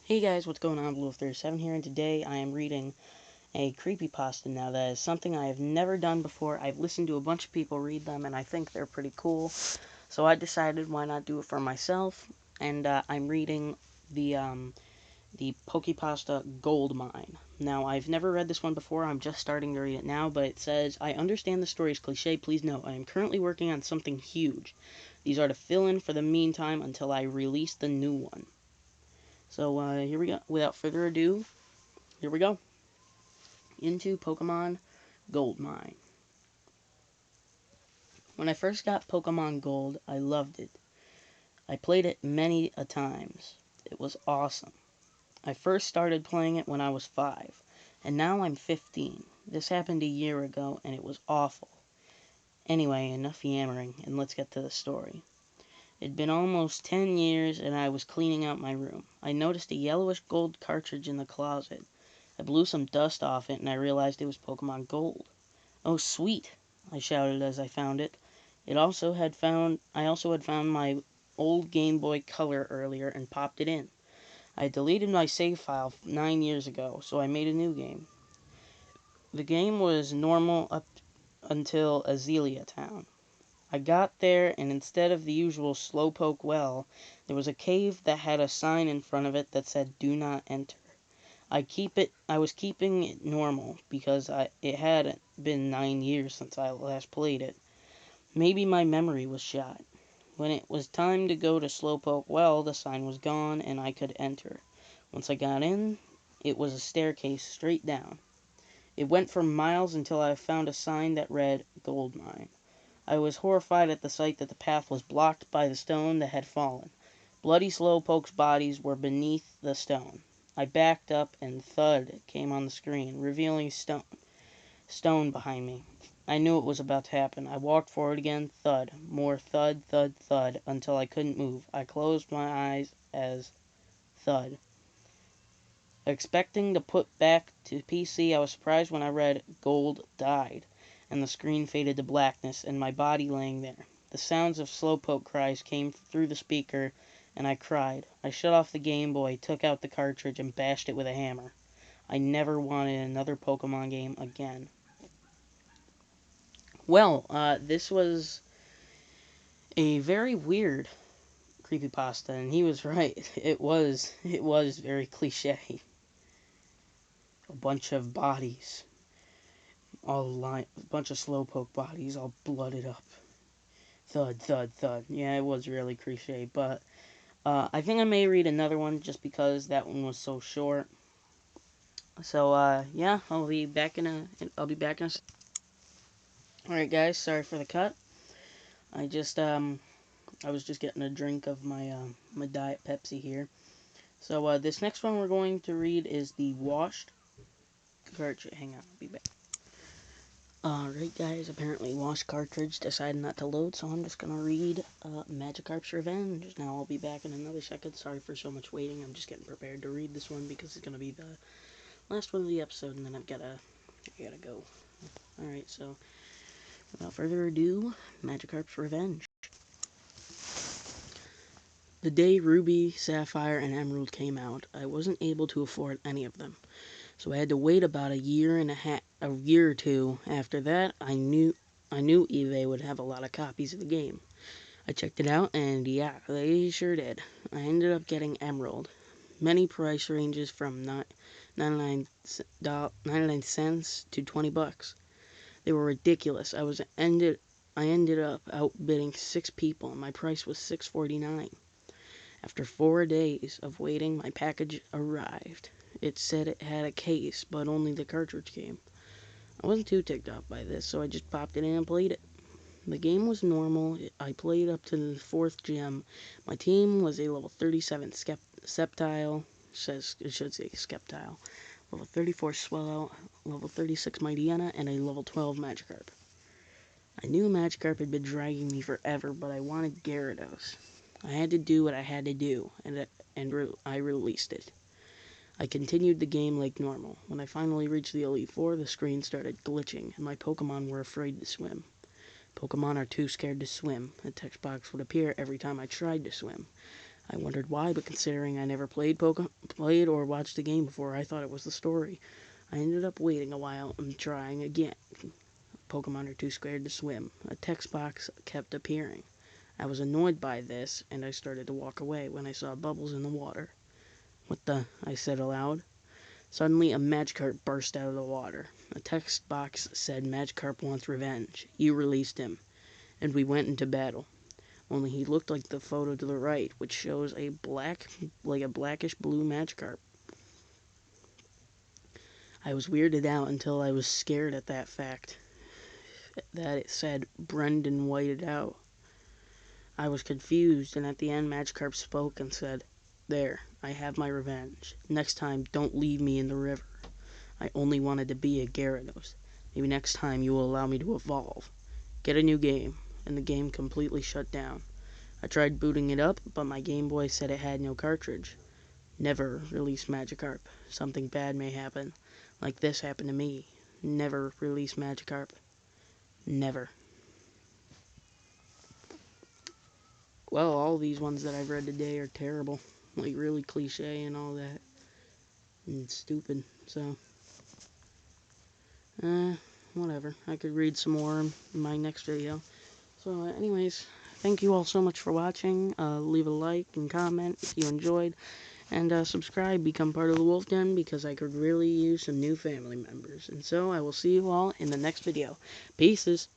Hey guys, what's going on? Blue37 here, and today I am reading a creepypasta. Now, that is something I have never done before. I've listened to a bunch of people read them, and I think they're pretty cool. So I decided why not do it for myself, and I'm reading the Pokepasta Gold Mine. Now, I've never read this one before. I'm just starting to read it now, but it says, I understand the story is cliche. Please note, I am currently working on something huge. These are to fill in for the meantime until I release the new one. So here we go. Without further ado, here we go. Into Pokemon Gold Mine. When I first got Pokemon Gold, I loved it. I played it many a times. It was awesome. I first started playing it when I was 5, and now I'm 15. This happened a year ago, and it was awful. Anyway, enough yammering, and let's get to the story. It'd been almost 10 years, and I was cleaning out my room. I noticed a yellowish gold cartridge in the closet. I blew some dust off it, and I realized it was Pokemon Gold. "Oh, sweet!" I shouted as I found it. I also had found my old Game Boy Color earlier and popped it in. I had deleted my save file 9 years ago, so I made a new game. The game was normal up until Azalea Town. I got there, and instead of the usual Slowpoke well, there was a cave that had a sign in front of it that said, "Do not enter." I was keeping it normal because it had been 9 years since I last played it. Maybe my memory was shot. When it was time to go to Slowpoke Well, the sign was gone and I could enter. Once I got in, it was a staircase straight down. It went for miles until I found a sign that read Gold Mine. I was horrified at the sight that the path was blocked by the stone that had fallen. Bloody Slowpoke's bodies were beneath the stone. I backed up, and thud came on the screen, revealing stone behind me. I knew it was about to happen. I walked forward again, thud, more thud, thud, thud, until I couldn't move. I closed my eyes as thud. Expecting to put back to PC, I was surprised when I read Gold died, and the screen faded to blackness, and my body laying there. The sounds of Slowpoke cries came through the speaker, and I cried. I shut off the Game Boy, took out the cartridge, and bashed it with a hammer. I never wanted another Pokemon game again. Well, this was a very weird creepypasta, and he was right. It was very cliche. A bunch of bodies, a bunch of Slowpoke bodies, all blooded up. Thud, thud, thud. Yeah, it was really cliche, but I think I may read another one just because that one was so short. So yeah, I'll be back in a. All right, guys. Sorry for the cut. I just I was just getting a drink of my Diet Pepsi here. So this next one we're going to read is the washed cartridge. Hang on, I'll be back. Alright guys, apparently washed cartridge decided not to load, so I'm just gonna read Magikarp's Revenge. Now I'll be back in another second. Sorry for so much waiting. I'm just getting prepared to read this one because it's gonna be the last one of the episode, and then I gotta go. Alright, so without further ado, Magikarp's Revenge. The day Ruby, Sapphire, and Emerald came out, I wasn't able to afford any of them. So I had to wait about a year or two. After that, I knew eBay would have a lot of copies of the game. I checked it out, and yeah, they sure did. I ended up getting Emerald. Many price ranges from 99 cents to $20. They were ridiculous. I ended up outbidding 6 people, and my price was $6.49. After 4 days of waiting, my package arrived. It said it had a case, but only the cartridge came. I wasn't too ticked off by this, so I just popped it in and played it. The game was normal. I played up to the 4th gym. My team was a level 37 Sceptile. It should say Skeptile. Level 34 Swellow, level 36 Mightyena, and a level 12 Magikarp. I knew Magikarp had been dragging me forever, but I wanted Gyarados. I had to do what I had to do, and I released it. I continued the game like normal. When I finally reached the Elite Four, the screen started glitching, and my Pokemon were afraid to swim. Pokemon are too scared to swim. A text box would appear every time I tried to swim. I wondered why, but considering I never played or watched the game before, I thought it was the story. I ended up waiting a while and trying again. Pokemon are too scared to swim. A text box kept appearing. I was annoyed by this, and I started to walk away when I saw bubbles in the water. "What the?" I said aloud. Suddenly, a Magikarp burst out of the water. A text box said, "Magikarp wants revenge. You released him." And we went into battle. Only he looked like the photo to the right, which shows a blackish blue Magikarp. I was weirded out until I was scared at that fact, that it said Brendan whited out. I was confused, and at the end Magikarp spoke and said, "There, I have my revenge. Next time, don't leave me in the river. I only wanted to be a Gyarados. Maybe next time you will allow me to evolve. Get a new game." And the game completely shut down. I tried booting it up, but my Game Boy said it had no cartridge. Never release Magikarp. Something bad may happen. Like this happened to me. Never release Magikarp. Never. Well, all these ones that I've read today are terrible. Like, really cliche and all that. And stupid. So, whatever. I could read some more in my next video. So, anyways, thank you all so much for watching. Leave a like and comment if you enjoyed. And subscribe, become part of the Wolf Den, because I could really use some new family members. And so, I will see you all in the next video. Peaces.